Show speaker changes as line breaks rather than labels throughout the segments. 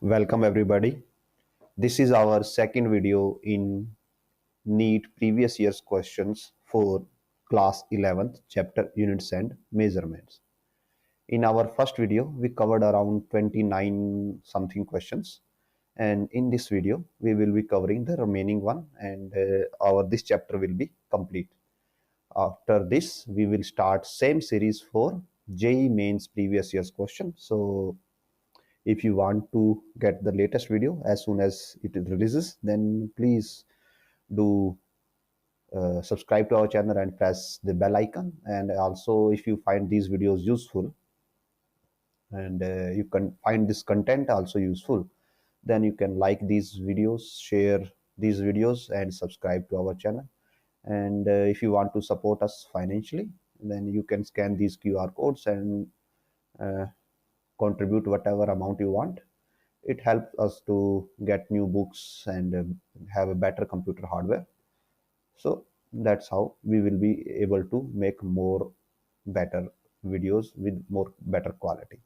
Welcome everybody. This is our second video in NEET previous year's questions for class 11th chapter units and measurements. In our first video, we covered around 29 something questions, and in this video we will be covering the remaining one, and our this chapter will be complete. After this, we will start same series for JEE mains previous year's question. So if you want to get the latest video as soon as it releases, then please do subscribe to our channel and press the bell icon. And also, if you find these videos useful and you can find this content also useful, then you can like these videos, share these videos, and subscribe to our channel. And if you want to support us financially, then you can scan these QR codes and uh, contribute whatever amount you want. It helps us to get new books and have a better computer hardware. So that's how we will be able to make more better videos with more better quality.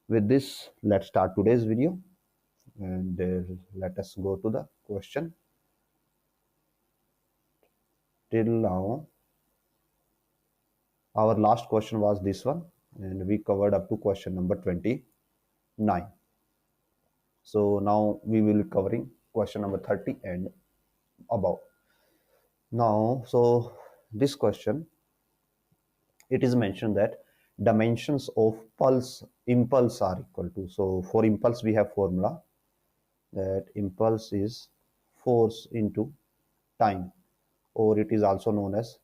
With this, let's start today's video, and let us go to the question. Till now, our last question was this one, and we covered up to question number 29. So now we will be covering question number 30 and above. Now, so this question, it is mentioned that dimensions of pulse impulse are equal to. So for impulse, we have formula that impulse is force into time, or it is also known as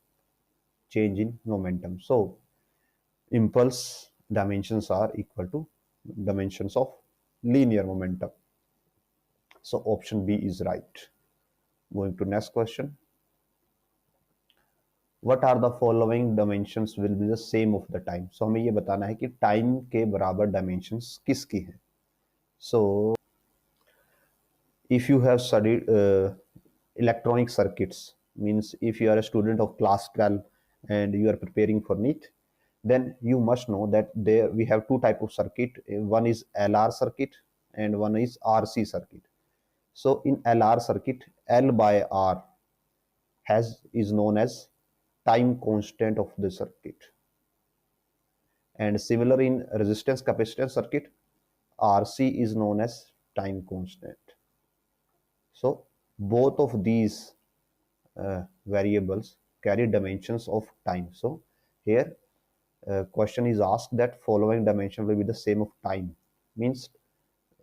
change in momentum. So impulse dimensions are equal to dimensions of linear momentum. So option B is right. Going to next question. What are the following dimensions will be the same of the time? So हमें ये बताना है कि time के बराबर dimensions किसकी हैं. So if you have studied electronic circuits, means if you are a student of class 12 and you are preparing for NEET, then you must know that there we have two type of circuit. One is LR circuit and one is RC circuit. So in LR circuit, L by R is known as time constant of the circuit, and similar in resistance capacitance circuit, RC is known as time constant. So both of these variables carry dimensions of time. So here question is asked that following dimension will be the same of time, means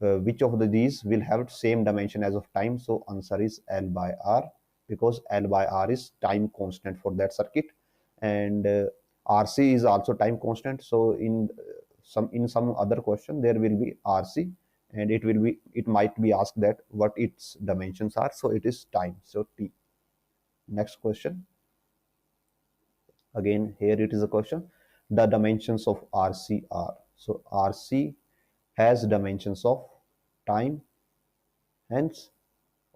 which of these will have same dimension as of time. So answer is L by R, because L by R is time constant for that circuit, and RC is also time constant. So in some other question there will be RC, and it might be asked that what its dimensions are. So it is time, so T. Next question. Again, here it is a question. The dimensions of RC are. So RC has dimensions of time, hence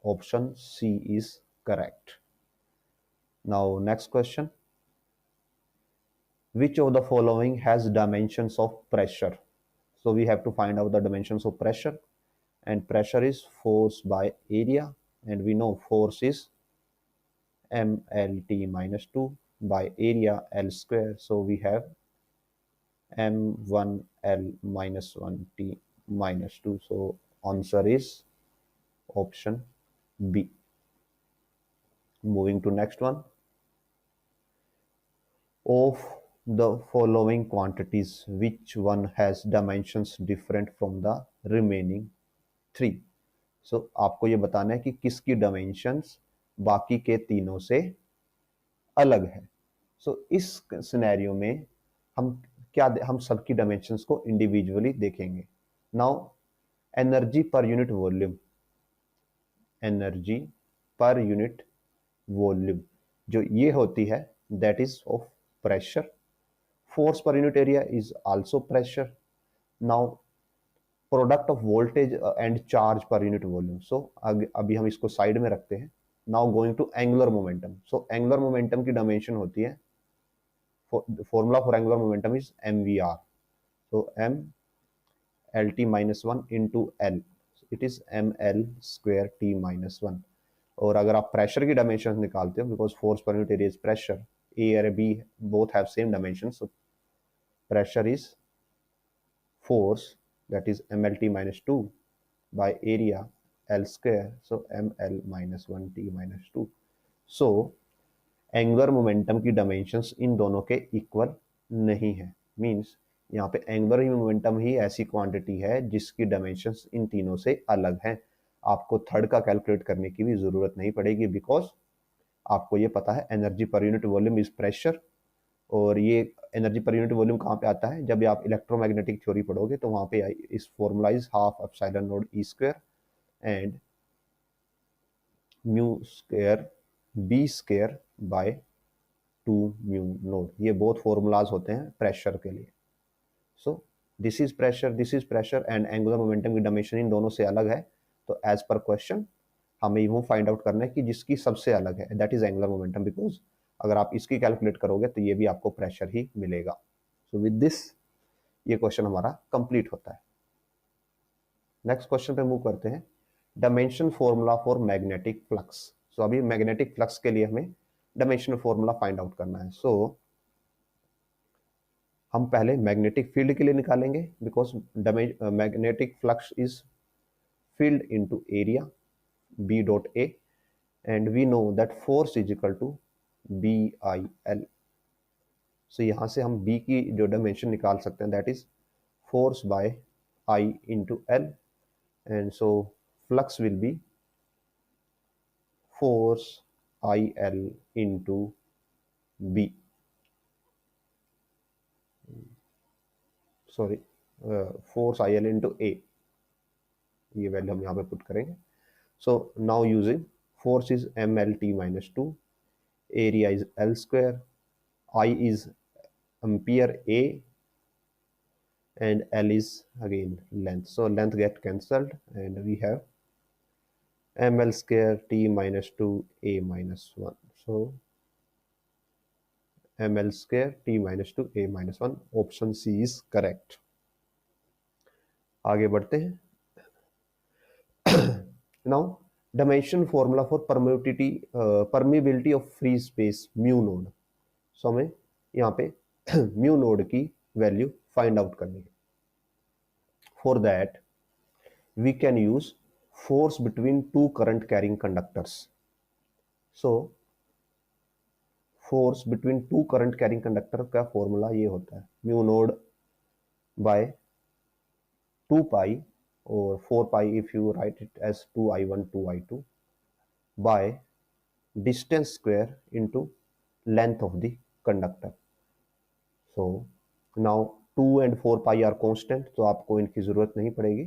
option C is correct. Now next question. Which of the following has dimensions of pressure? So we have to find out the dimensions of pressure, and pressure is force by area, and we know force is mLT minus 2 by area L square. So we have m1L minus 1T minus 2. So answer is option B. Moving to next one. Of the following quantities, which one has dimensions different from the remaining three? So आपको ये बताना है कि किसकी dimensions बाकी के तीनों से अलग है. So इस सिनेरियो में हम सबकी dimensions को इंडिविजुअली देखेंगे. Now energy per unit volume, energy per unit volume जो ये होती है, that is of pressure. Force per unit area is also pressure. Now product of voltage and charge per unit volume. So अभी हम इसको side में रखते हैं. Now going to angular momentum. So angular momentum की डायमेंशन होती है, formula for angular momentum is mvr. सो m lt minus 1 into L it is ml² t minus 1। और अगर आप प्रेशर की डायमेंशन निकालते हो, because force per unit area is pressure, A और B both have same dimension, so pressure is force, that is mlt minus 2 by area L square, so ml minus 1 t minus 2। so angular momentum की dimensions इन दोनों के equal नहीं है, means यहाँ पे angular momentum ही ऐसी quantity है जिसकी डायमेंशंस इन तीनों से अलग हैं। आपको थर्ड का कैलकुलेट करने की भी जरूरत नहीं पड़ेगी, बिकॉज आपको ये पता है energy per unit volume is pressure. और ये एनर्जी पर यूनिट वॉल्यूम कहाँ पे आता है, जब आप इलेक्ट्रोमैग्नेटिक थ्योरी पढ़ोगे तो वहाँ पे इस formula is half epsilon naught E square and mu square B square by 2 mu naught. ये बोथ फॉर्मूलाज होते हैं प्रेशर के लिए। So this is pressure and angular momentum की डायमेंशन इन दोनों से अलग है। तो एज पर क्वेश्चन हमें यूं फाइंड आउट करना है कि जिसकी सबसे अलग है, that is angular momentum, because अगर आप इसकी कैलकुलेट करोगे तो ये भी आपको प्रेशर ही मिलेगा। सो विद दिस ये क्वेश्चन हमारा कंप्लीट होता है। नेक्स्ट क्वेश्चन पे मूव करते हैं। Dimension formula for magnetic flux. So अभी मैग्नेटिक फ्लक्स के लिए हमें डायमेंशन फॉर्मूला फाइंड आउट करना है। सो हम पहले मैग्नेटिक फील्ड के लिए निकालेंगे, because magnetic flux is field into area B dot A and we know that force is equal to BIL। so यहाँ से हम B की जो डायमेंशन निकाल सकते हैं, that is force by I into L and so flux will be force IL into B, sorry force IL into A, ये value हम यहाँ पे पुट करेंगे। so now using force is mlt minus 2, area is L square, I is ampere A and L is again length, so length get cancelled and we have ml square t minus 2 A minus 1, so ml square t minus 2 A minus 1, option C is correct। आगे बढ़ते हैं। Now dimension formula for permeability of free space mu naught. So हमें यहाँ पे mu naught की value find out करनी है। For that we can use force between two current carrying conductors. So force between two current carrying conductor का formula ये होता है mu naught by 2 pi or 4 pi if you write it as 2I1 2I2 by distance square into length of the conductor। so now 2 and 4 pi are constant, तो आपको इनकी जरूरत नहीं पड़ेगी।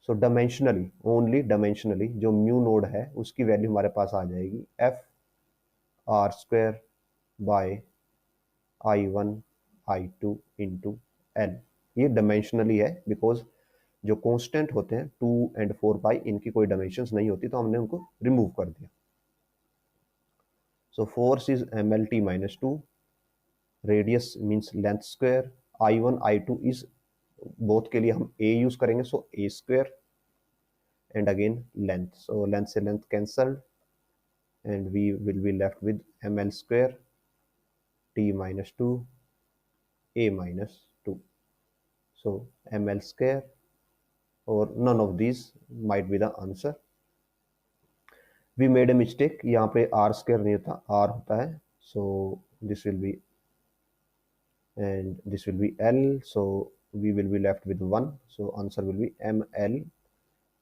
so डायमेंशनली, ओनली डायमेंशनली जो mu node है उसकी value हमारे पास आ जाएगी F R square by I1 I2 into L. ये डायमेंशनली है, बिकॉज जो कांस्टेंट होते हैं 2 एंड 4 पाई, इनकी कोई डायमेंशंस नहीं होती, तो हमने उनको रिमूव कर दिया। So force is mlt minus 2, radius means length square, I1 I2 is both के लिए हम a यूज करेंगे, so a square and again length, so length से length cancelled and we will be left with ml square t minus 2 a minus 2, so ml square or none of these might be the answer। we made a mistake, यहाँ पे r square नहीं होता, r होता है, so this will be and this will be L, so we will be left with 1, so answer will be ml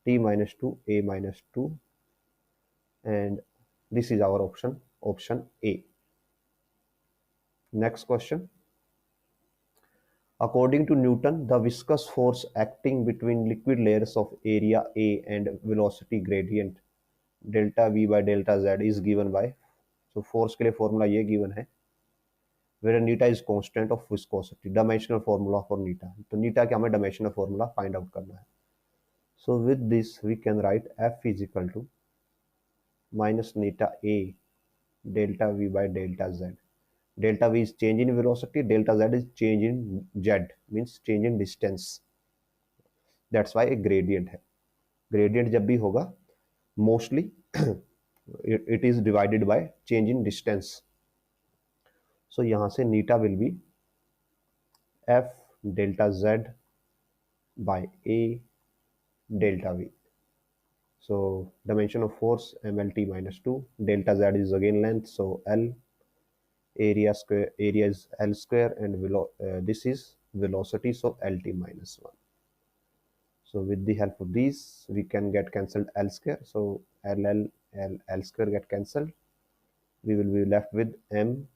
t minus 2 a minus 2 and this is our option A। next question, according to Newton the viscous force acting between liquid layers of area A and velocity gradient delta V by delta Z is given by, so force के लिए formula ये given है, where neta is constant of viscosity, dimensional formula for neta। तो neta क्या हमें dimensional formula find out करना है। so with this we can write F is equal to minus neta A delta V by delta Z। delta V is change in velocity, delta Z is change in Z, means change in distance, that's why a gradient है। Gradient जब भी होगा mostly it is divided by change in distance. So यहाँ से नीटा will be f delta z by a delta v. So dimension of force mlt minus 2, delta z is again length, so l, area is l square, and this is velocity, so lt minus 1. So with the help of these we can get cancelled l square, so l square get cancelled. We will be left with m,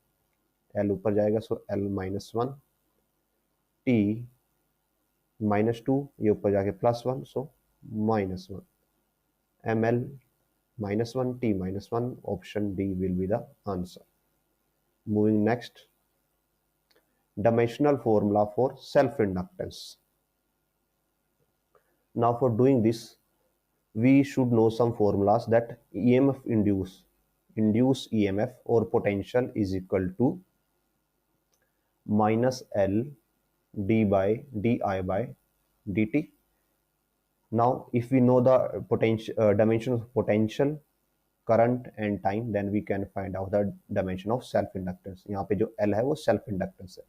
l ऊपर जाएगा, so l minus 1, t minus 2, ये ऊपर जाके plus 1, so minus 1, ml minus 1, t minus 1. Option D will be the answer. Moving next, dimensional formula for self-inductance. Now for doing this, we should know some formulas that EMF induce EMF or potential is equal to minus L d by di by dt. Now if we know the potential dimensions of potential, current and time, then we can find out the dimension of self inductance. यहाँ पे जो L है वो self inductance है.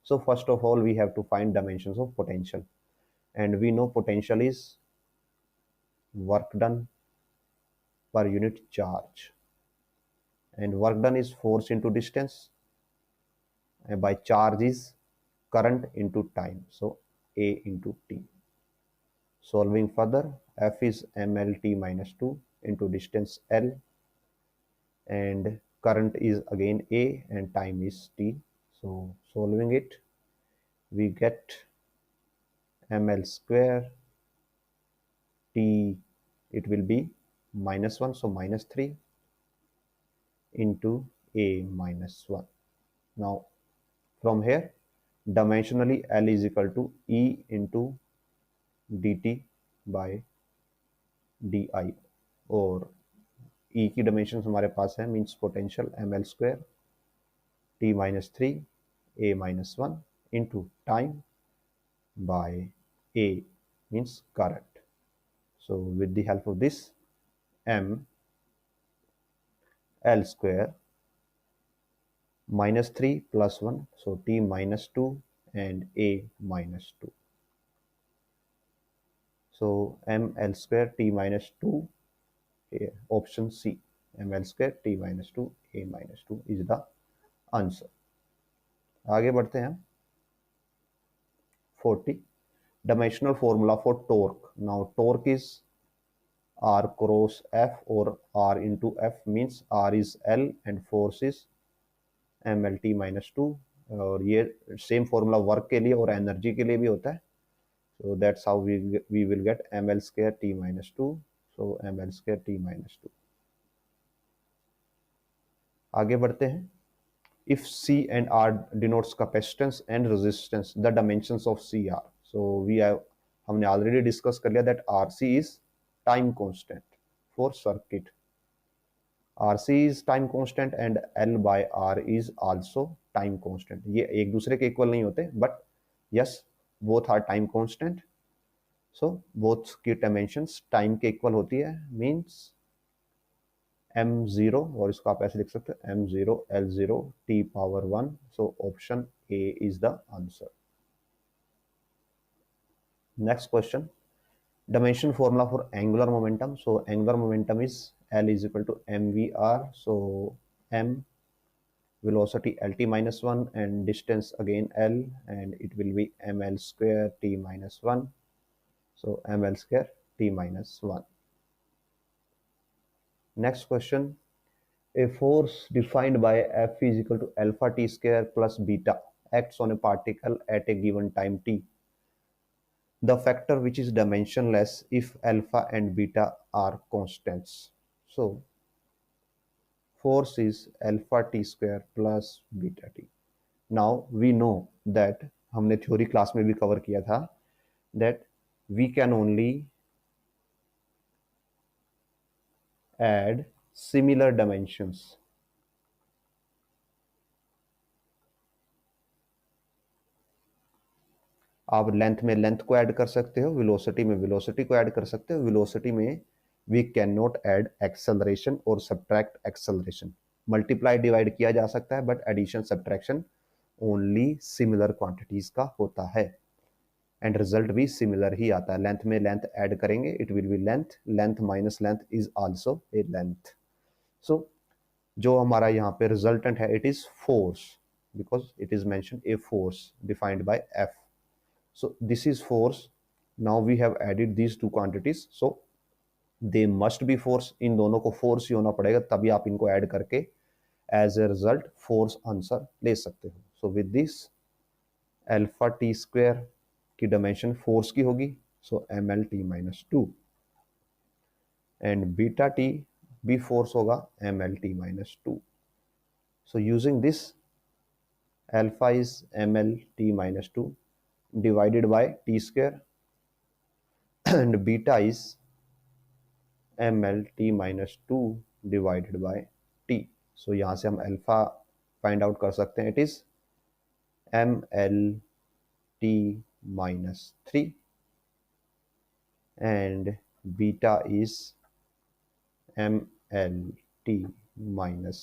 So first of all we have to find dimensions of potential, and we know potential is work done per unit charge, and work done is force into distance, and by charge is current into time, so A into T. Solving further, F is mlt minus 2 into distance L, and current is again A and time is T. So solving it, we get ml square, T, it will be minus 1, so minus 3 into A minus 1. Now from here, dimensionally L is equal to E into dt by di, और E की dimensions हमारे पास है, means potential ml square t minus 3 A minus 1 into time by A, means current. So with the help of this, m L square minus 3 plus 1, so t minus 2 and A minus 2. So ml square t minus 2, option C, ml square t minus 2 A minus 2 is the answer. आगे बढ़ते हैं. 40, dimensional formula for torque. Now torque is R cross F or R into F, means R is L and force is mlt minus 2, और ये same formula work के लिए और energy के लिए भी होता है. So that's how we will get ml square t minus 2, so ml square t minus 2. आगे बढ़ते हैं. If C and R denotes capacitance and resistance, the dimensions of C are. So हमने already discuss कर लिया that RC is time constant for circuit. RC is time constant and L by R is also time constant. ये एक दूसरे के equal नहीं होते, but yes, both are time constant. So both की dimensions time के इक्वल होती है, means m0, और इसको आप ऐसे लिख सकते हैं m0 L0 t power 1. So option A is the answer. Next question, dimension formula for angular momentum. So angular momentum is L is equal to mvr, so m velocity lt minus 1 and distance again L, and it will be ml square t minus 1, so ml square t minus 1. Next question, a force defined by F is equal to alpha t square plus beta acts on a particle at a given time t. The factor which is dimensionless if alpha and beta are constants. So force is alpha t square plus beta t. Now we know that, हमने theory class में भी cover किया था, that we can only add similar dimensions. आप length में length को add कर सकते हो, वेलोसिटी में वेलोसिटी को ऐड कर सकते हो। वेलोसिटी में we can not add acceleration और सब्ट्रैक्ट एक्सेलरेशन। मल्टीप्लाई डिवाइड किया जा सकता है, but addition subtraction only similar quantities का होता है, एंड रिजल्ट भी सिमिलर ही आता है। लेंथ में लेंथ ऐड करेंगे, it will be length, length minus length is also a length. So जो हमारा यहाँ पे रिजल्टेंट है, it is force, because it is mention a force defined by F. So this is force. Now we have added these two quantities, so they must be force. इन दोनों को force ही होना पड़ेगा, तभी आप इनको ऐड करके as a result force answer ले सकते हो। So with this alpha T square की डायमेंशन फोर्स की होगी, so M L T minus two, and beta T भी फोर्स होगा, M L T minus two. So using this alpha is ml t minus 2 divided by t square and beta is ml t minus 2 divided by t. So यहाँ से हम alpha find out कर सकते हैं, it is ml t minus 3 and beta is ml t minus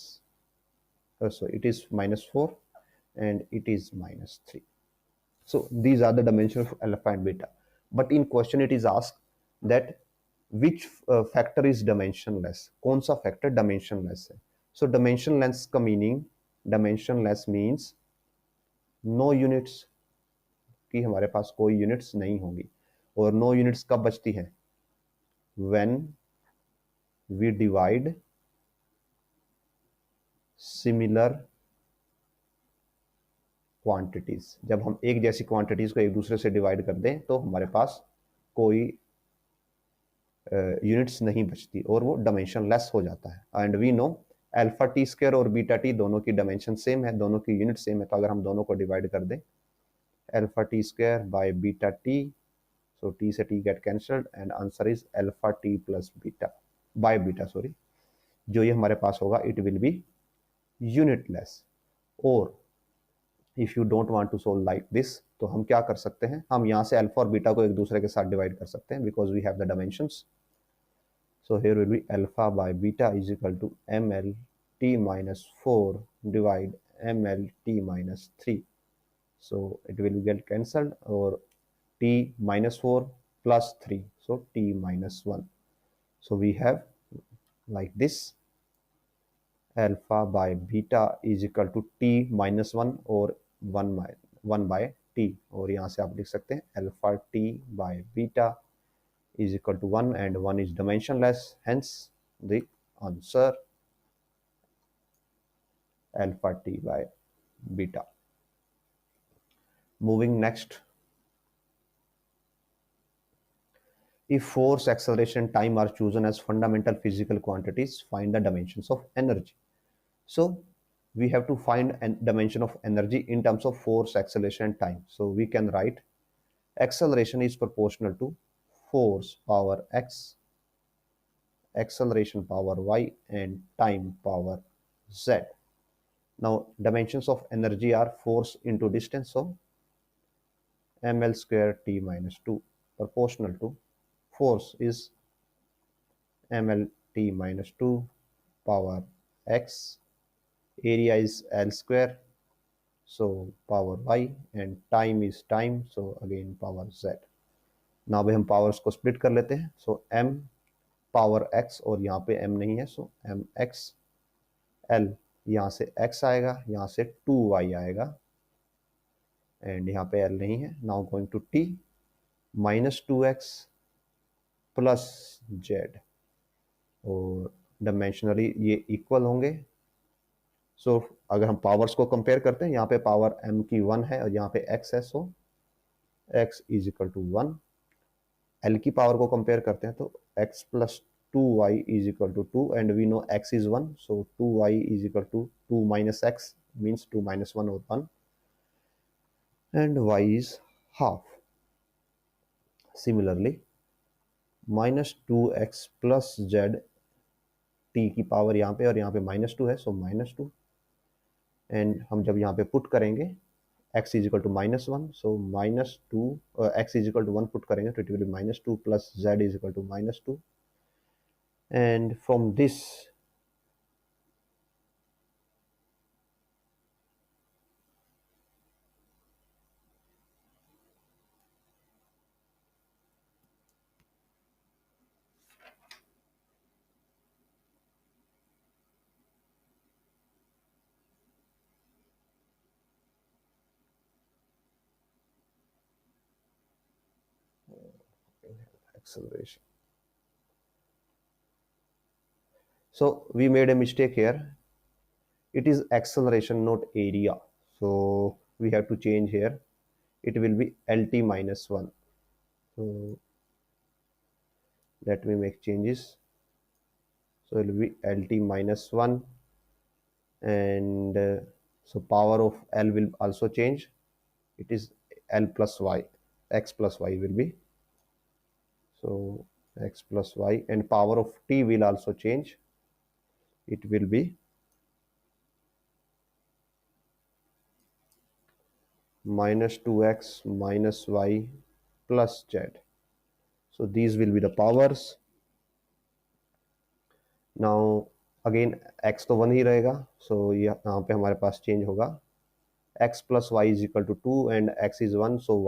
so it is minus 4 and it is minus 3. So these are the dimensions of alpha and beta. But in question it is asked that which factor is dimensionless? कौन सा factor dimensionless है? So dimensionless का meaning, dimensionless means no units, कि हमारे पास कोई units नहीं होंगी। और no units कब बचती है? When we divide similar quantities. जब हम एक जैसी क्वांटिटीज को एक दूसरे से डिवाइड कर दें तो हमारे पास कोई यूनिट्स नहीं बचती और वो डायमेंशन लेस हो जाता है। And we know alpha T square और बीटा टी दोनों की डायमेंशन सेम है, दोनों की यूनिट सेम है। तो अगर हम दोनों को डिवाइड कर दें alpha T square by beta T, so T से T get cancelled and answer is alpha T plus beta by beta, sorry. जो ये हमारे पास होगा इट विल बी यूनिटलेस। और if you don't want to solve like this, तो हम क्या कर सकते हैं, हम यहाँ से अल्फा और बीटा को एक दूसरे के साथ डिवाइड कर सकते हैं, because we have the dimensions. So here will be alpha by beta is equal to ml t minus 4 divide ml t minus 3. So it will get cancelled, or t minus 4 plus 3, so t minus 1. So we have like this, alpha by beta is equal to t minus 1 or 1 by t, और यहाँ से आप लिख सकते हैं alpha t by beta is equal to 1 and 1 is dimensionless, hence the answer alpha t by beta. Moving next, if force, acceleration, time are chosen as fundamental physical quantities, find the dimensions of energy. So we have to find a dimension of energy in terms of force, acceleration and time. So we can write acceleration is proportional to force power x, acceleration power y and time power z. Now dimensions of energy are force into distance, so ml square t minus 2 proportional to force is ml t minus 2 power x, area is l square, so power y, and time is time, so again power z. now भी हम powers को split कर लेते हैं, so m power x और यहाँ पे m नहीं है, so m x l, यहाँ से x आएगा, यहाँ से 2y आएगा, एंड यहाँ पे l नहीं है। Now going to t minus 2x plus z, और डायमेंशनली ये इक्वल होंगे। सो अगर हम पावर्स को कंपेयर करते हैं, यहाँ पे पावर m की 1 है और यहाँ पे x है, so x is equal to 1। l की पावर को कंपेयर करते हैं तो x plus 2y is equal to 2, and we know x is 1, so 2y is equal to 2 minus x means 2 minus 1 और 1, एंड y is half. Similarly minus 2x plus z, t की power यहाँ पे और यहाँ पे माइनस 2 है, so minus 2, and हम जब यहाँ पे पुट करेंगे x is equal to -1, so -2 x is equal to 1 put करेंगे तो it will be -2 plus z is equal to -2, and from this acceleration. So we made a mistake here. It is acceleration, not area. So we have to change here. It will be LT minus 1. So let me make changes. So it will be LT minus 1, and so power of L will also change. It is L plus Y. X plus Y will be. So x plus y, and power of t will also change. It will be -2x minus y plus z. So these will be the powers. Now again x तो 1 ही रहेगा, so यहाँ पे हमारे पास change होगा x plus y is equal to 2 and x is 1, so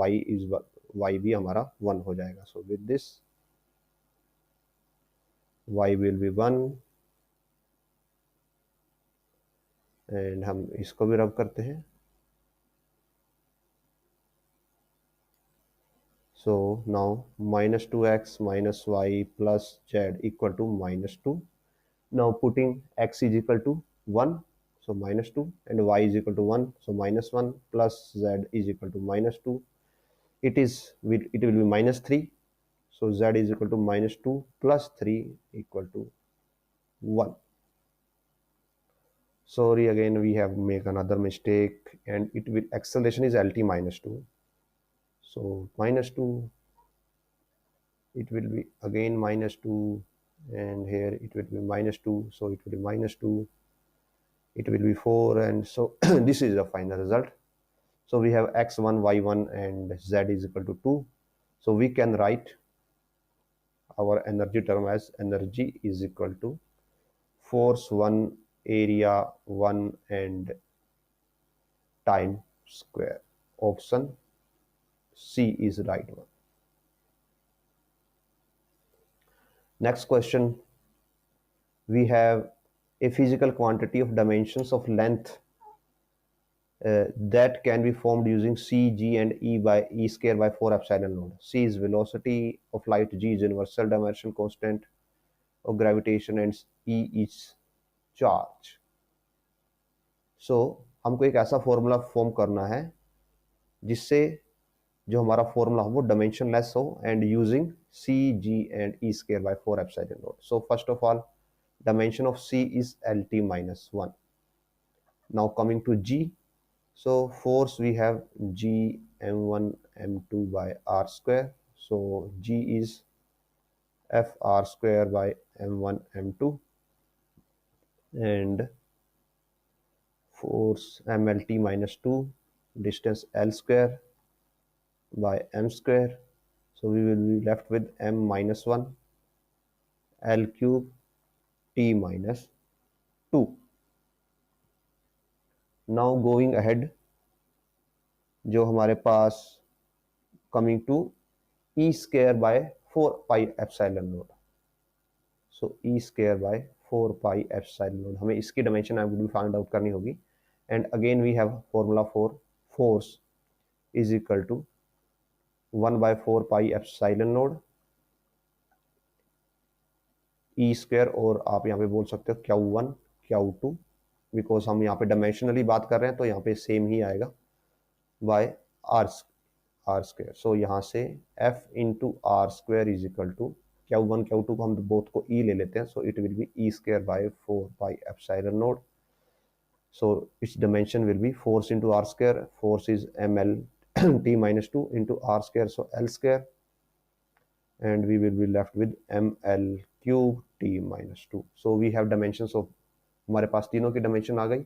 y भी हमारा 1 हो जाएगा. So with this y will be 1, and हम इसको भी रब करते हैं. So now -2x minus y plus z equal to -2. Now putting x is equal to 1, so -2, and y is equal to 1, so -1, plus z is equal to -2. It will be -3, so z is equal to -2 plus 3 equal to 1. Sorry, again we have made another mistake, and acceleration is LT -2. So -2, it will be again -2, and here it will be -2, so it will be -2, it will be 4, and so this is the final result. So we have x1, y1, and z is equal to 2. So we can write our energy term as energy is equal to force 1, area 1, and time square. Option C is the right one. Next question, we have a physical quantity of dimensions of length that can be formed using c, g, and e square by 4 epsilon naught. C is velocity of light, g is universal dimensional constant of gravitation, and e is charge. So हमको एक ऐसा formula form करना है जिससे जो हमारा formula हो वो डायमेंशनलेस हो, and using c, g, and e square by 4 epsilon naught. So first of all, dimension of c is LT minus 1. Now coming to g, so force we have g m1 m2 by r square. So g is f r square by m1 m2, and force mlt minus 2, distance l square by m square. So we will be left with m minus 1 l cube t minus 2. Now going ahead, जो हमारे पास coming to e square by 4 pi epsilon naught. So e square by 4 pi epsilon naught, हमें इसकी dimension I would be find out करनी होगी. And again we have formula for force is equal to 1 by 4 pi epsilon naught e square, और आप यहाँ पे बोल सकते हो q1 q2, बिकॉज हम यहाँ पे डायमेंशनली बात कर रहे हैं तो यहाँ पे सेम ही आएगा बाय आर स्क्वायर. सो यहाँ से f into R square is equal to q1 q2 को हम बोथ को e ले लेते हैं, so it will B e square by 4 pi epsilon not. So its dimension will be force into r square. Force is ml t minus 2 into r square, so l square, and we will be left with ml cube t minus 2. So we have dimensions of, हमारे पास तीनों की dimension आ गई.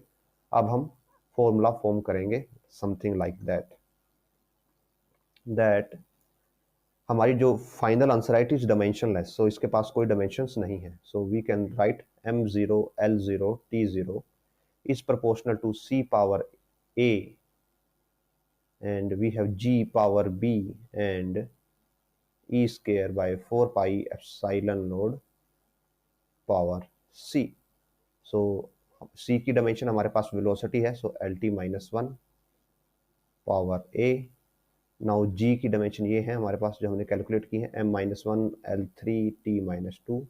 अब हम formula form करेंगे something like that हमारी जो final answer है इट इज डायमेंशनलेस, सो इसके पास कोई डायमेंशंस नहीं है, so we can write m0 l0 t0 is proportional to c power a and we have g power b and e square by 4 pi epsilon naught power c. So c की dimension हमारे पास velocity है, सो lt minus one power a. Now g की dimension ये है हमारे पास जो हमने calculate की है, m minus one L three T minus to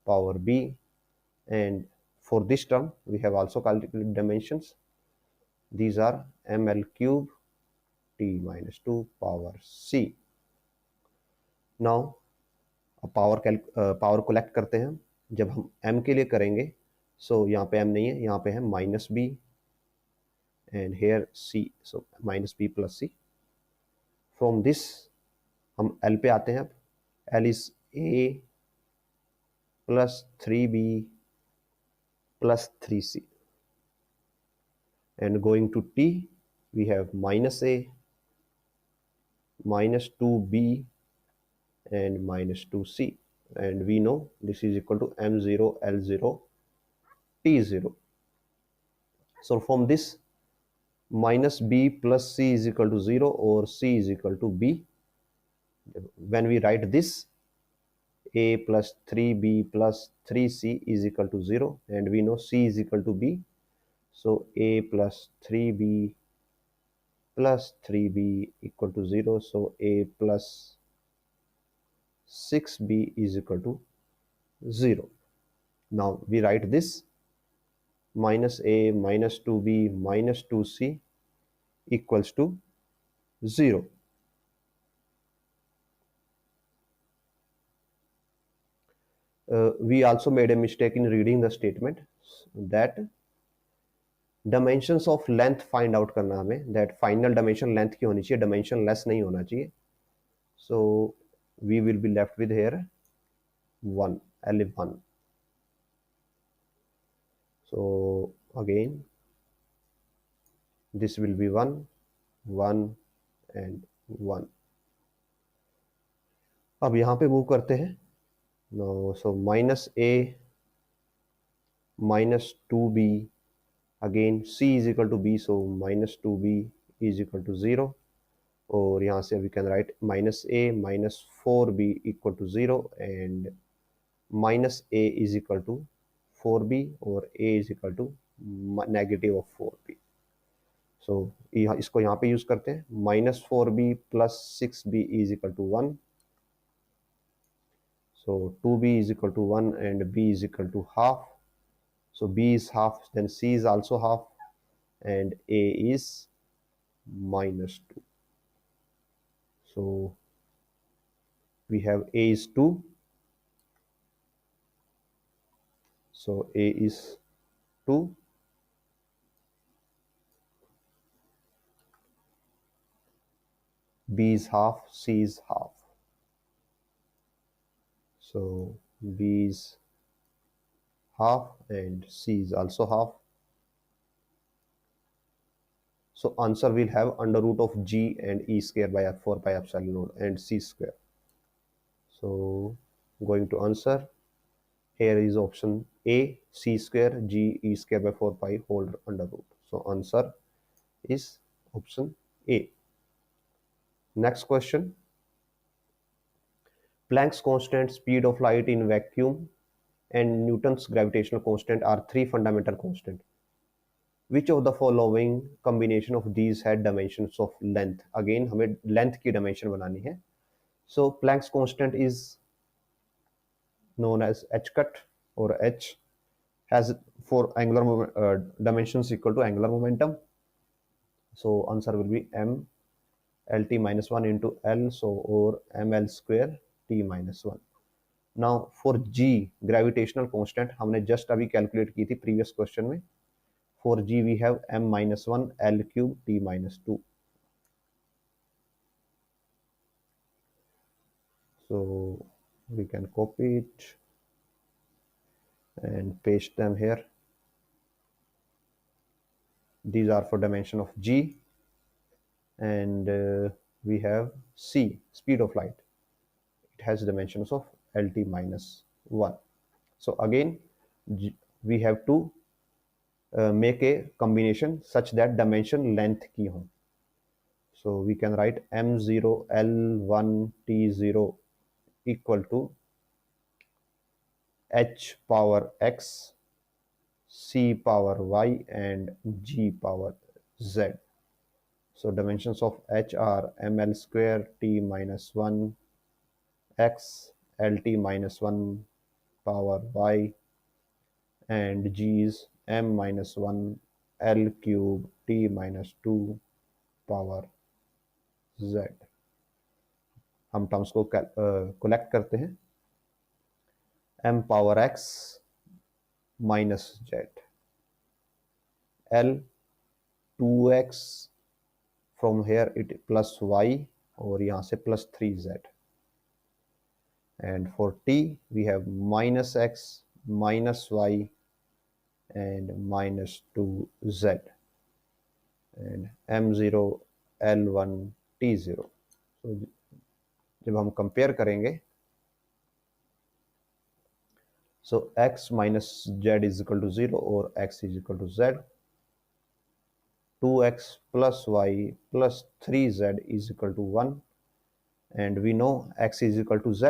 power b. And for this term we have also calculated dimensions. These are ml cube t minus 2 power c. Now power collect करते हैं हम, जब हम m के लिए करेंगे, सो यहाँ पे m नहीं है, यहाँ पे है minus B and here c, so minus B plus C. From this हम l पे आते हैं. अब l is a plus three B plus three C and going to t we have minus a minus 2b and minus 2c, and we know this is equal to m0 l0 t0. So from this minus b plus c is equal to 0 or c is equal to b. When we write this, a plus 3b plus 3c is equal to 0 and we know c is equal to b, so a plus 3b plus 3b equal to 0, so a plus 6b is equal to 0. Now we write this minus a minus 2b minus 2c equals to 0. We also made a mistake in reading the statement that dimensions of length find out करना हमें, that final dimension length की होनी चाहिए, dimension less नहीं होना चाहिए. So we will be left with here 1, L1. So again this will be 1 1 and 1. अब यहाँ पे मूव करते हैं. No, so minus a minus 2b, again c is equal to b, so minus 2b is equal to 0. और यहाँ से we can write minus a minus 4b equal to 0 and minus a is equal to 4b और a is equal to negative of 4b. so इसको यहाँ पे use करते हैं. minus 4b plus 6b is equal to 1. So 2b is equal to 1 and b is equal to half. So b is half, then c is also half, and a is minus 2. So we have a is 2. So a is 2. B is half, c is half. So b is half and c is also half. So answer will have under root of g and e square by 4 pi epsilon naught and c square. So going to answer, here is option A, c square g e square by 4 pi whole under root. So answer is option A. Next question. Planck's constant, speed of light in vacuum, and Newton's gravitational constant are three fundamental constants. Which of the following combination of these had dimensions of length? Again हमें length की dimension बनानी है. So Planck's constant is known as h cut, or h has for angular dimensions equal to angular momentum. So answer will be m lt minus 1 into l, so or ml square t minus 1. Now for g gravitational constant हमने just अभी calculate की थी previous question में. For g we have m minus 1 l cube t minus 2. So we can copy it and paste them here. These are for dimension of g, and we have c, speed of light. It has dimensions of lt minus 1. So again, we have to make a combination such that dimension length की हो. So we can write m0 l1 t0 equal to h power x, c power y, and g power z. So dimensions of h are ml square t minus 1 x lt minus 1 power y, and g is m minus 1 l cube t minus 2 power z. हम terms को collect करते हैं. m power x minus z, l 2x, from here it plus y, और यहाँ से plus 3z, and for t we have minus x minus y and minus 2z, and m0 l1 t0. so जब हम compare करेंगे, so x minus z is equal to 0 or x is equal to z. 2x plus y plus 3z is equal to 1, and we know x is equal to z,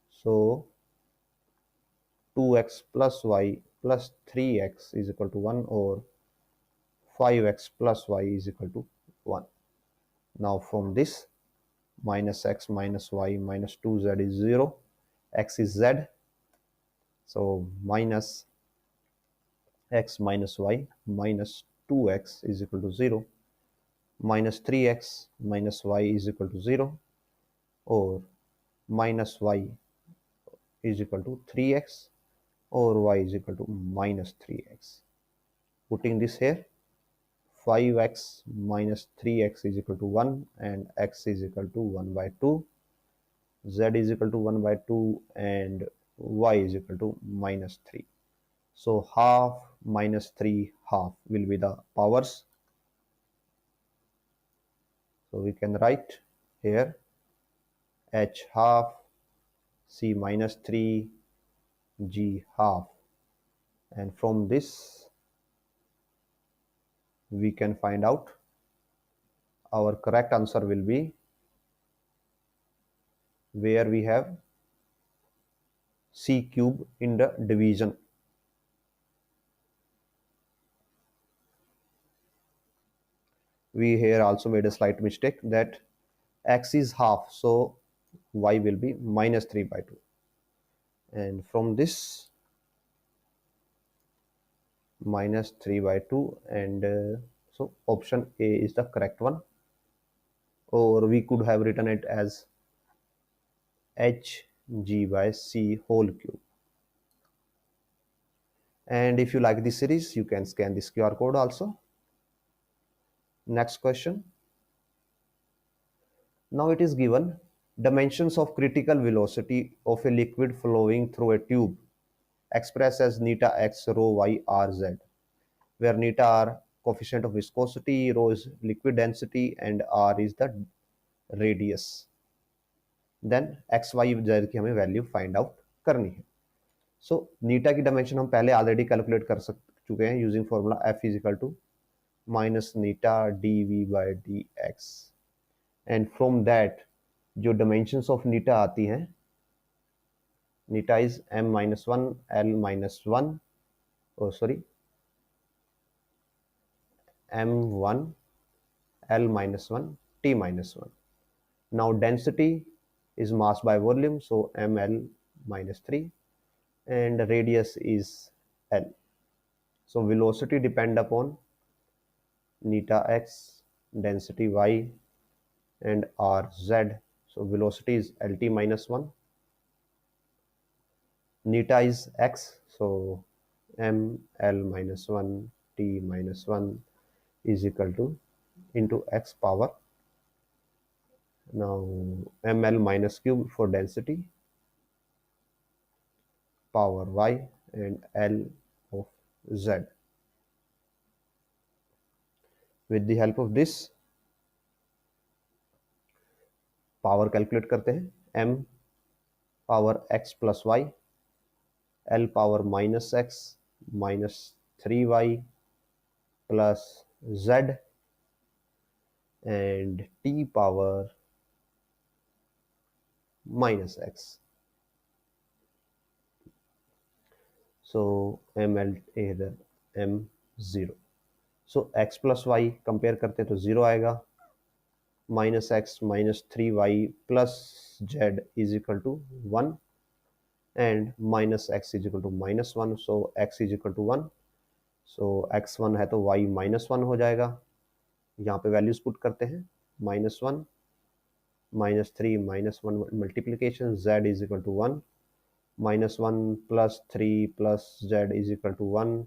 so 2x plus y plus 3x is equal to 1, or 5x plus y is equal to 1. Now from this, minus x minus y minus 2z is 0, x is z, so minus x minus y minus 2x is equal to 0, minus 3x minus y is equal to 0, or minus y is equal to 3x, or y is equal to minus 3x. Putting this here, 5x minus 3x is equal to 1, and x is equal to 1 by 2, z is equal to 1 by 2, and y is equal to minus 3. So half minus 3 half will be the powers. So we can write here h half, c minus 3, g half, and from this we can find out our correct answer will be where we have c cube in the division. We here also made a slight mistake that x is half, so y will be minus 3 by 2, and from this minus 3 by 2, and so option A is the correct one, or we could have written it as h g by c whole cube. And if you like this series, you can scan this QR code also. Next question. Now it is given dimensions of critical velocity of a liquid flowing through a tube expressed as neta x rho y r z, where neta are coefficient of viscosity, rho is liquid density, and r is the radius. Then x y z की हमें value find out करनी है. सो नीटा की dimension हम पहले already calculate कर चुके हैं using formula f is equal to minus eta D V by D X, and from that जो डायमेंशंस ऑफ नीटा आती हैं, eta is m minus 1 l minus 1, oh sorry, m1 l minus 1 t minus 1. Now density is mass by volume, so ml minus 3, and radius is l. So velocity depend upon neta x, density y, and r z. So velocity is lt minus 1, neta is x, so m l minus 1 t minus 1 is equal to into x power, now ml minus cube for density, power y, and l of z. With the help of this power calculate करते हैं. m power x plus Y, l power minus X minus 3y plus z and t power minus x. So ml इधर m0. So x plus y compare करते हैं तो 0 आएगा. Minus X minus 3y plus z is equal to 1 and minus X is equal to minus 1. So x is equal to 1. So x1 है तो y minus 1 हो जाएगा. यहाँ पे वैल्यूज पुट करते हैं. Minus 1 minus 3 minus 1 multiplication z is equal to 1 minus 1 plus 3 plus z is equal to 1.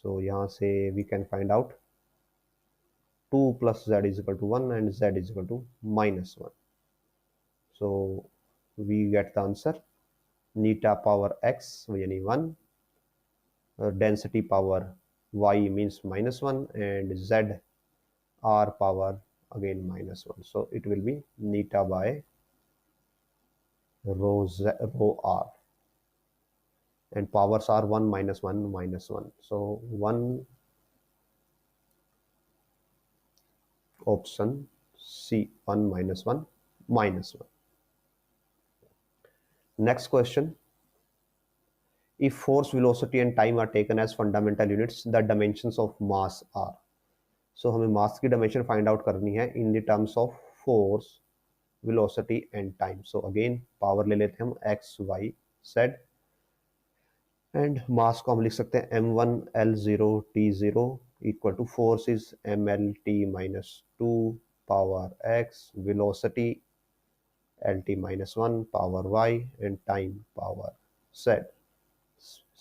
So यहाँ से we can find out 2 plus z is equal to 1 and z is equal to minus 1. So we get the answer neta power x यानी 1, density power y means minus 1 and z r power again minus 1. So it will be neta by rho r and powers are 1 minus 1 minus 1. So 1 option C 1 minus 1 minus 1. Next question. If force, velocity and time are taken as fundamental units, the dimensions of mass are. So हमें mass की dimension find out करनी है in the terms of force, velocity and time. So again power ले लेते हैं हम x, y, z and mass को हम लिख सकते हैं m1 l0 t0 equal to force is ml t minus 2 power x, velocity lt minus 1 power y and time power z.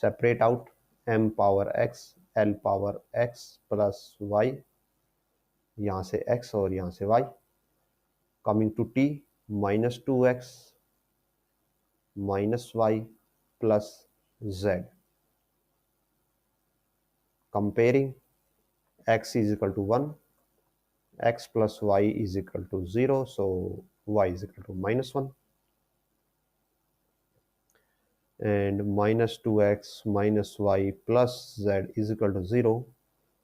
Separate out m power x, l power x plus y, यहाँ से x और यहाँ से y. Coming to t minus 2x minus y plus z. Comparing x is equal to 1, x plus y is equal to 0, so y is equal to minus 1. And minus 2x minus y plus z is equal to 0.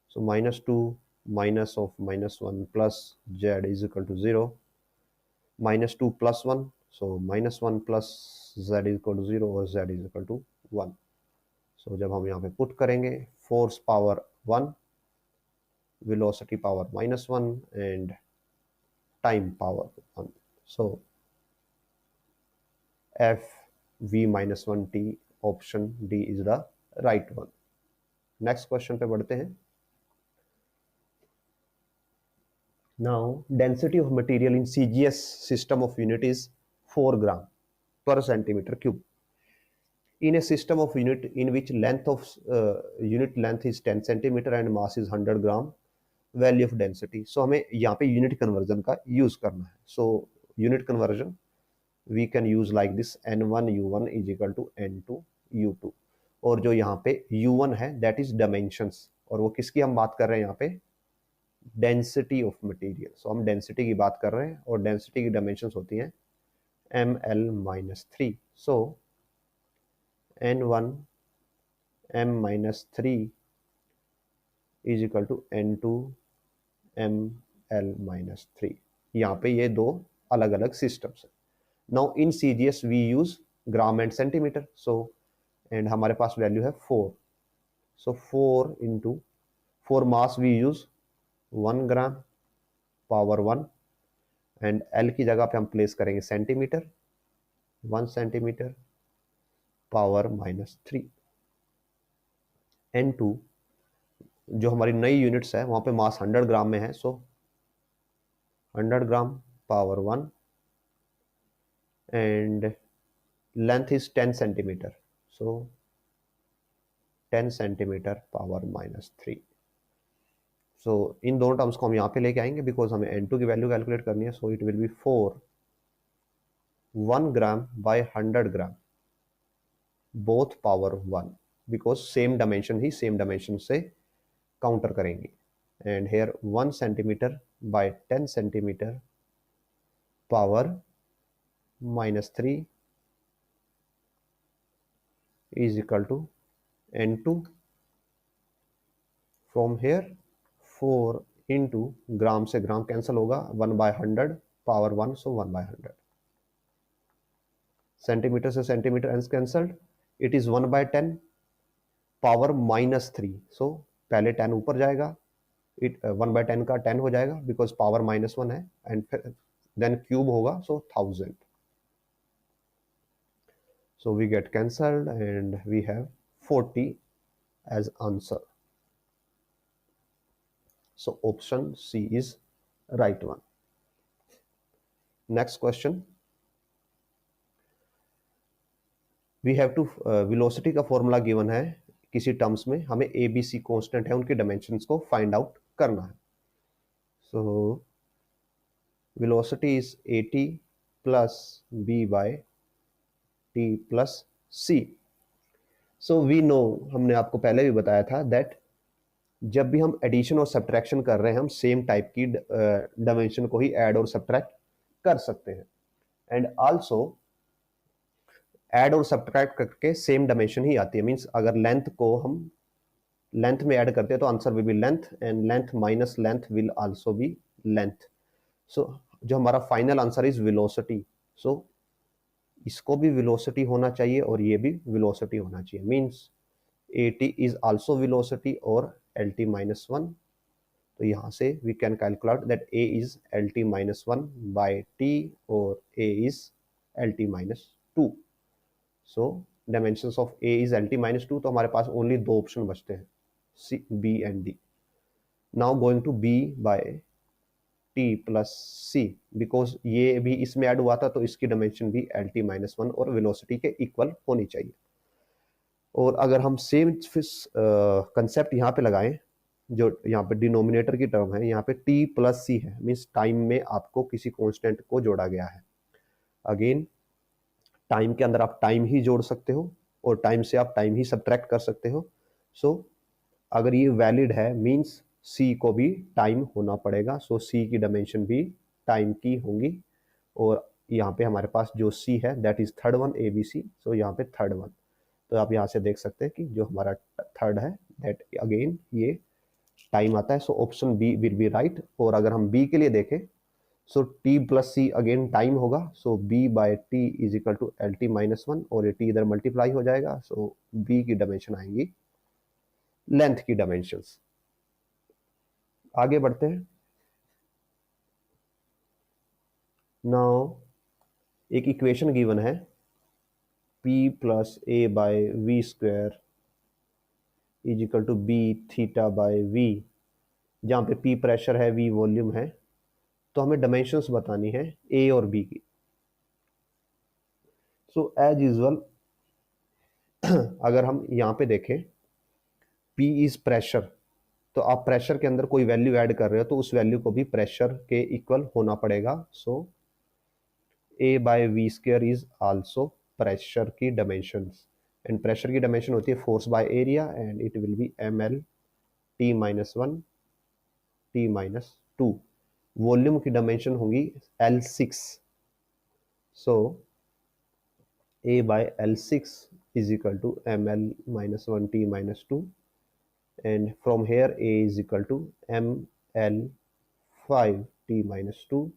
So minus 2 minus of minus 1 plus z is equal to 0. Minus 2 plus 1. So minus 1 plus z is equal to 0 और z is equal to 1. So जब हम यहाँ पे put करेंगे force power 1, velocity power minus 1 and time power 1. So f v minus 1 t option D is the right one. Next question पे बढ़ते हैं. Now density of material in CGS system of unit is 4 gram per centimeter cube. In a system of unit in which length of unit length is 10 centimeter and mass is 100 gram, value of density. So हमें यहाँ पे unit conversion का use करना है. So unit conversion we can use like this n1 u1 is equal to n2 u2. और जो यहाँ पे u1 है that is dimensions, और वो किसकी हम बात कर रहे हैं यहाँ पे डेंसिटी ऑफ मटेरियल. सो हम डेंसिटी की बात कर रहे हैं और डेंसिटी की डायमेंशंस होती हैं ml minus 3. So n1 m minus 3 is equal to n2 ml minus 3. यहाँ पे ये दो अलग अलग सिस्टम्स हैं. Now in CGS we use gram and centimetre. So and हमारे पास वैल्यू है 4. So 4 into 4 mass we use 1 gram power 1 and L की जगह पे हम प्लेस करेंगे centimetre. 1 centimetre power minus 3. N2 जो हमारी नई यूनिट्स है वहां पे मास 100 ग्राम में है. So 100 gram power 1 and length is 10 centimetre. So 10 centimetre power minus 3. So इन दोनों टर्म्स को हम यहाँ पे लेके आएंगे बिकॉज हमें n2 की वैल्यू कैलकुलेट करनी है. So it will B 4 1 gram bye 100 gram both power 1 because same dimension he same dimension से काउंटर करेंगे. and here 1 centimeter by 10 centimeter power minus 3 is equal to n2. From here 4 into ग्राम से gram cancel होगा, 1/100 power 1, so 1/100. Centimetre से centimetre cancelled, it is 1/10 power minus 3, सो पहले 10 ऊपर जाएगा, it 1/10 का 10 हो जाएगा बिकॉज पावर -1 है, एंड फिर देन क्यूब होगा, सो 1000. So we get cancelled and we have 40 as answer. So option C is right one. Next question. We have to velocity का फॉर्मूला गिवन है किसी टर्म्स में, हमें ए बी सी कॉन्स्टेंट है, उनके डायमेंशंस को फाइंड आउट करना है. सो velocity is at plus b by t plus c. So we know, हमने आपको पहले भी बताया था दैट जब भी हम एडिशन और सब्ट्रैक्शन कर रहे हैं, हम सेम टाइप की डायमेंशन को ही ऐड और सब्ट्रैक्ट कर सकते हैं. एंड आल्सो ऐड और सब्ट्रैक्ट करके सेम डायमेंशन ही आती है. मींस अगर लेंथ को हम लेंथ में ऐड करते हैं तो answer will be length, and length minus length will also be length. So जो हमारा final answer is velocity. So इसको भी वेलोसिटी होना चाहिए और ये भी वेलोसिटी होना चाहिए. Means at is also velocity or lt minus 1. तो यहाँ से we can calculate that a is lt minus 1 by t or a is lt minus 2. So dimensions of a is lt minus 2. तो हमारे पास only दो option बचते हैं, C, B and D. Now going to B by t plus c, because ये भी इसमें add हुआ था तो इसकी डायमेंशन भी lt minus 1 और वेलोसिटी के इक्वल होनी चाहिए. और अगर हम सेम कंसेप्ट यहाँ पे लगाएं, जो यहाँ पे डिनोमिनेटर की टर्म है, यहाँ पे t प्लस सी है, मीन्स टाइम में आपको किसी कांस्टेंट को जोड़ा गया है. अगेन टाइम के अंदर आप टाइम ही जोड़ सकते हो और टाइम से आप टाइम ही सब्ट्रैक्ट कर सकते हो. सो अगर ये वैलिड है मीन्स c को भी टाइम होना पड़ेगा. सो c की डायमेंशन भी टाइम की होंगी. और यहाँ पे हमारे पास जो c है that is third one, A B C. So यहाँ पे थर्ड वन, तो आप यहाँ से देख सकते हैं कि जो हमारा थर्ड है दैट अगेन ये टाइम आता है. So option B will be right. और अगर हम बी के लिए देखें, so T plus C again time होगा. So B by T is equal to L T minus 1, और ये टी इधर मल्टीप्लाई हो जाएगा. सो बी की डायमेंशन आएंगी लेंथ की डायमेंशंस. आगे बढ़ते हैं. नाउ एक इक्वेशन गिवन है p plus a by v square is equal to b theta by v, जहाँ पे p प्रेशर है, v वॉल्यूम है. तो हमें डायमेंशंस बतानी है a और b की. सो एज यूजुअल अगर हम यहाँ पे देखें p इज प्रेशर, तो आप प्रेशर के अंदर कोई वैल्यू ऐड कर रहे हो तो उस वैल्यू को भी प्रेशर के इक्वल होना पड़ेगा. So a by v square is also pressure की डायमेंशंस, एंड प्रेशर की डायमेंशन होती है force by area, and it will be ml t minus 1 t minus 2. Volume की डायमेंशन होगी L6. So a by L6 is equal to ml minus 1 t minus 2, and from here a is equal to ml5 t minus 2.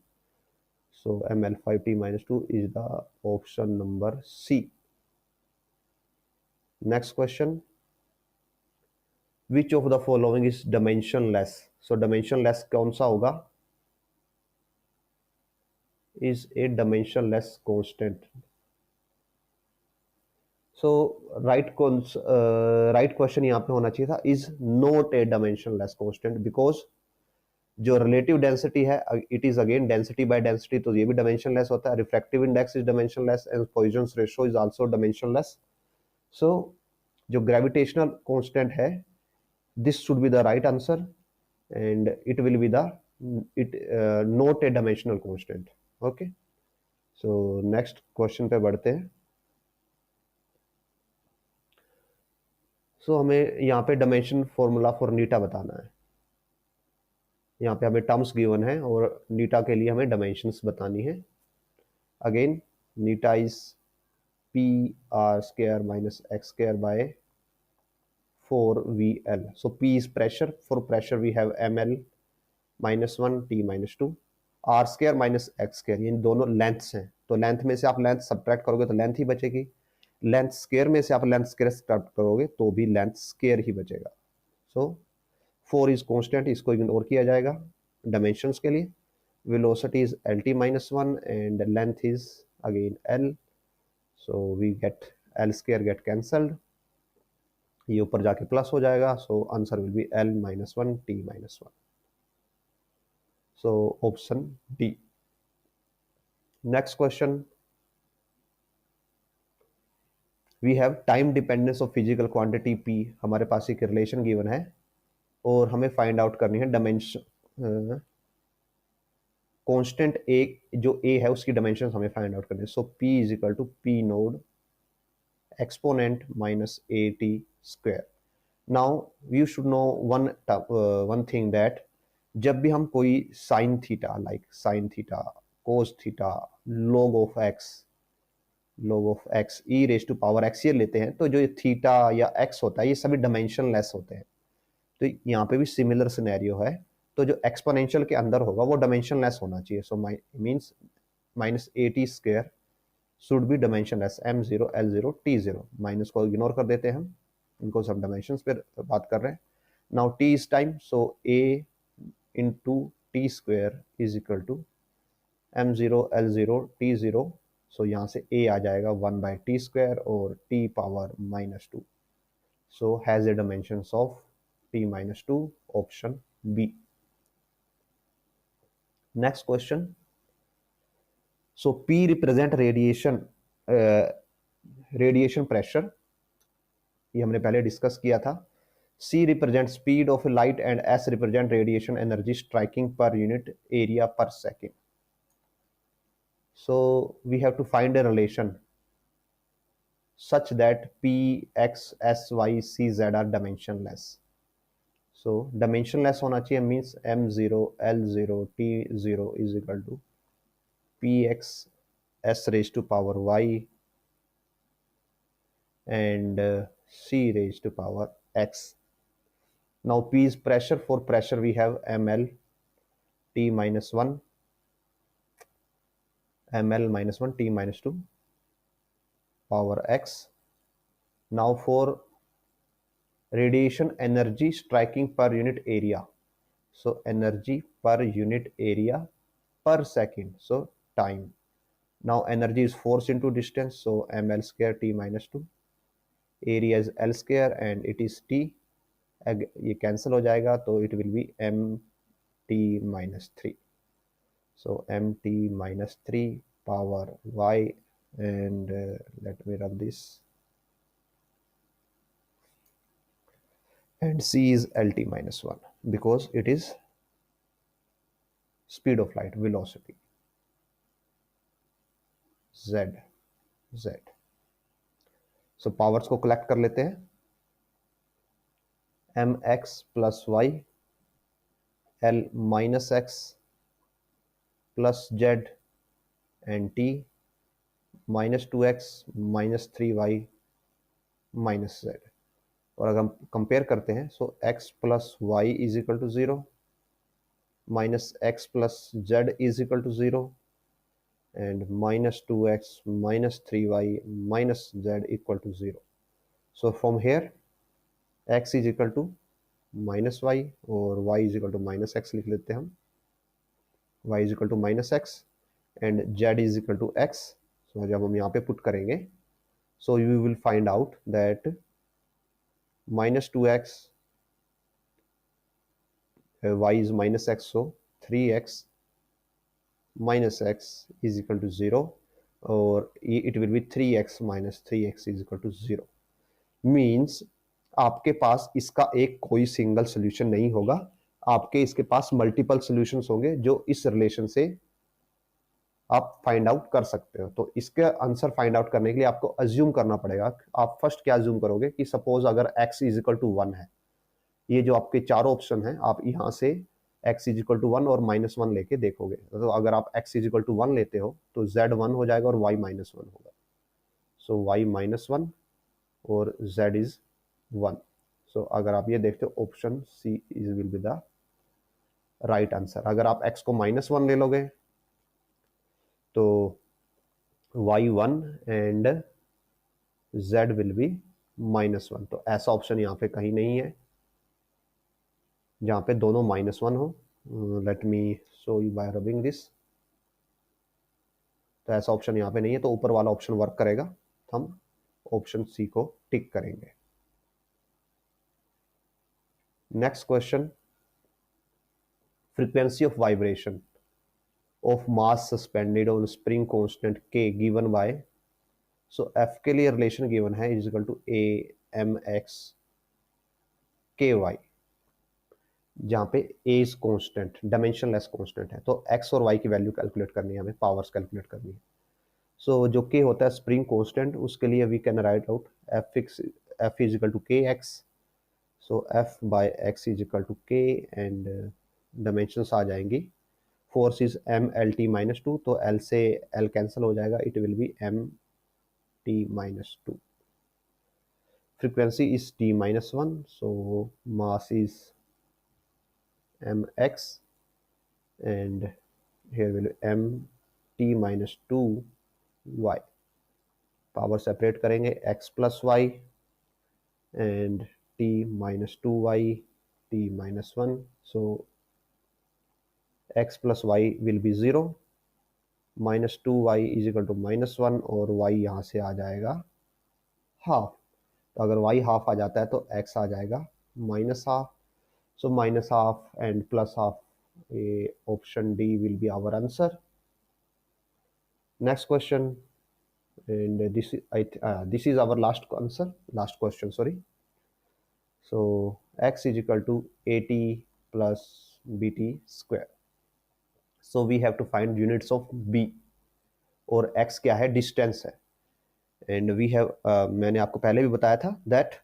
So ml5 t minus 2 is the option number C. Next question. Which of the following is dimensionless? So dimensionless कौन सा होगा? Is a dimensionless constant. So right question यहाँ पे होना चाहिए था is not a dimensionless constant, because जो relative density है it is again density by density, तो ये भी डायमेंशनलेस होता है. Refractive index is dimensionless and Poisson's ratio is also dimensionless. So जो ग्रेविटेशनल कांस्टेंट है, this should be the right answer, and it will be the not a dimensional constant. Okay, so next question पे बढ़ते हैं. सो हमें यहाँ पे dimension formula for नीटा बताना है. यहाँ पे हमें टर्म्स गिवन है और नीटा के लिए हमें डायमेंशंस बतानी है। Again Neeta is P R square minus x square by 4VL. So P is pressure. For pressure we have ml minus 1 T minus 2 R square minus x square, ये दोनों lengths हैं, तो लेंथ में से आप length subtract करोगे तो length ही बचेगी, लेंथ स्क्वायर में से आप लेंथ स्क्वायर सब्ट्रैक्ट करोगे तो भी लेंथ स्क्वायर ही बचेगा। सो 4 इज कांस्टेंट, इसको इग्नोर किया जाएगा डायमेंशंस के लिए। Velocity is lt minus 1 and length is again l, so we get l square get cancelled, ये ऊपर जाके प्लस हो जाएगा, so answer will B l minus 1 t minus 1. So option D. Next question. We have time dependence of physical quantity P. हमारे पास एक relation given है और हमें फाइंड आउट करनी है डायमेंशन, कांस्टेंट ए जो ए है उसकी डायमेंशन हमें फाइंड आउट करनी है। So P is equal to P naught exponent minus AT square. Now you should know one thing that जब भी हम कोई sine theta like sine theta cos theta log of x e raise to power x ये लेते हैं, तो जो theta या एक्स होता है ये सभी डायमेंशन लेस होते हैं। तो यहाँ पे भी सिमिलर सिनेरियो है, तो जो एक्सपोनेंशियल के अंदर होगा वो डायमेंशन लेस होना चाहिए। So means minus AT square should B dimension less m0 l0 t0। Minus को इग्नोर कर देते हैं हम, इनको सब डायमेंशन पे बात कर रहे हैं। Now t is time, so a into t square is equal to m0 l0 t0। So यहाँ से a आ जाएगा 1 by t स्क्वायर और t power minus 2। So has a dimensions of t minus 2, option B. Next question. So P represent radiation pressure, ये हमने पहले discuss किया था। C represent speed of light and S represent radiation energy striking per unit area पर second. So we have to find a relation such that P, X, S, Y, C, Z are dimensionless. So dimensionless होना चाहिए means M0, L0, T0 is equal to Px S raised to power Y and C raised to power X. Now P is pressure. For pressure we have ml T minus 1 ml minus 1 T minus 2 power X. Now for radiation energy striking per unit area, so energy per unit area per second, so time. Now energy is force into distance, so ml square T minus 2, area is L square and it is T, ये cancel हो जाएगा तो it will be mt minus 3, so mt minus 3 power Y and let me run this, and C is LT minus 1 because it is speed of light, velocity, Z. So powers को collect कर लेते हैं, mx plus y L minus x plus z and t minus 2x minus 3y minus z। और अगर हम compare करते हैं, so x plus y is equal to 0 minus x plus z is equal to 0 and minus 2x minus 3y minus z equal to 0। So from here x is equal to minus y और y is equal to minus x लिख लेते हैं हम, y is equal to minus x and z is equal to x। So जब हम यहाँ पे put करेंगे, so you will find out that minus 2x, y is minus x, so 3x minus x is equal to 0 और it will be 3x minus 3x is equal to 0। Means आपके पास इसका एक कोई सिंगल सोल्यूशन नहीं होगा, आपके इसके पास multiple solutions होंगे जो इस रिलेशन से आप फाइंड आउट कर सकते हो। तो इसके आंसर फाइंड आउट करने के लिए आपको अज्यूम करना पड़ेगा। आप फर्स्ट क्या अज्यूम करोगे कि सपोज अगर x इज इक्वल टू 1 है, ये जो आपके चारों ऑप्शन हैं आप यहाँ से x इज इक्वल टू 1 और -1 लेके देखोगे, तो अगर आप x इज इक्वल टू 1 लेते हो तो z 1 हो जाएगा और y -1 होगा। सो y -1 और z इज 1। सो अगर आप ये देखते हो option C is will be the right answer. अगर आप x को -1 ले लोगे तो y 1 and z will be -1। तो ऐसा ऑप्शन यहाँ पे कहीं नहीं है जहाँ पे दोनों -1 हो। Let me show you bye rubbing this. तो ऐसा ऑप्शन यहाँ पे नहीं है, तो ऊपर वाला ऑप्शन वर्क करेगा, हम ऑप्शन सी को टिक करेंगे। Next question, frequency of vibration of mass suspended on spring constant k given by, so f के लिए रिलेशन गिवन है is equal to a mx ky, जहाँ पे a is constant, dimensionless constant है, तो x और y की value calculate करनी है, हमें पावर्स कैलकुलेट करनी है। सो जो k होता है स्प्रिंग कांस्टेंट, उसके लिए we can write out f is equal to kx। So f by x is equal to k and dimensions आ जाएंगी, फोर्स इज m(L(t)-2, तो l से l कैंसिल हो जाएगा, it will B m(T)-2। frequency is t-1, so mass is mx and here will be m(T)-2y। Power separate करेंगे, x plus y and t-2y t-1, so x plus y will be 0, -2y is equal to -1 और y यहाँ से आ जाएगा half. तो अगर y half आ जाता है तो x आ जाएगा -1/2, so -1/2 and +1/2, option D will be our answer। Next question, and this is our last question, sorry। so x is equal to at plus bt square, so we have to find units of b, और x क्या है, distance है, and we have, मैंने आपको पहले भी बताया था दैट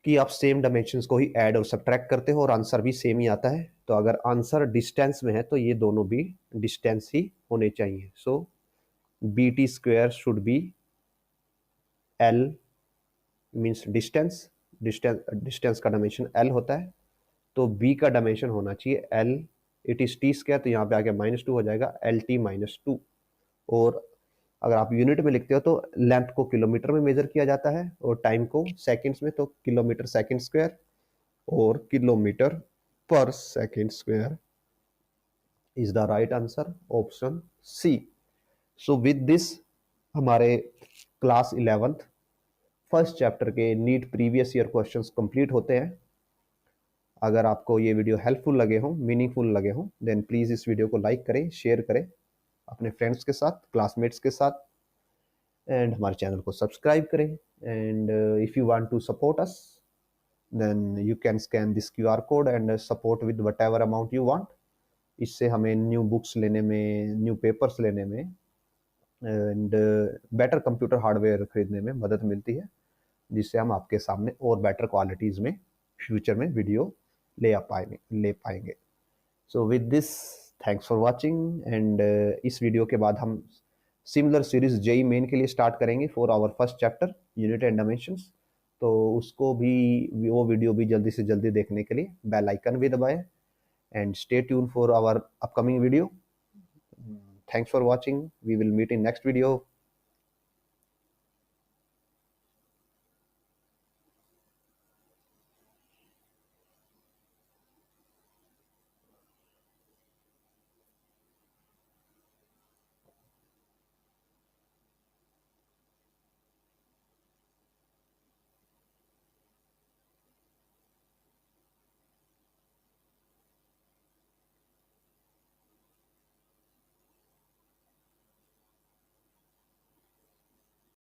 कि आप सेम डायमेंशंस को ही ऐड और सब्ट्रैक्ट करते हो और आंसर भी सेम ही आता है। तो अगर आंसर डिस्टेंस में है तो ये दोनों भी डिस्टेंस ही होने चाहिए। So B T square should be L, means distance, distance का डायमेंशन एल होता है, तो बी का डायमेंशन होना चाहिए L, it is T square, तो यहाँ पे आके -2 हो जाएगा, एल टी -2। और अगर आप यूनिट में लिखते हो तो लेंथ को किलोमीटर में मेजर किया जाता है और टाइम को सेकंड्स में, तो किलोमीटर सेकंड स्क्वायर और kilometre per second square is the right answer, option C. So with this हमारे क्लास 11th फर्स्ट चैप्टर के NEET previous year questions complete होते हैं। अगर आपको ये वीडियो हेल्पफुल लगे हो, मीनिंगफुल लगे हो, देन प्लीज़ इस वीडियो को लाइक करें, शेयर करें अपने फ्रेंड्स के साथ, क्लासमेट्स के साथ, एंड हमारे चैनल को सब्सक्राइब करें। And if you want to support us then you can scan this QR code and support with whatever amount you want. इससे हमें न्यू बुक्स लेने में, न्यू पेपर्स लेने में एंड बेटर कंप्यूटर हार्डवेयर खरीदने में मदद मिलती है, जिससे हम आपके सामने और बेटर क्वालिटीज़ में फ्यूचर में वीडियो ले पाएंगे। सो with this thanks for watching, and इस वीडियो के बाद हम सिमिलर सीरीज जेई मेन के लिए स्टार्ट करेंगे for our first chapter unit and dimensions. तो उसको भी, वो वीडियो भी जल्दी से जल्दी देखने के लिए बेल आइकन भी दबाएं and stay tune for our upcoming video. Thanks for watching. We will meet in next video.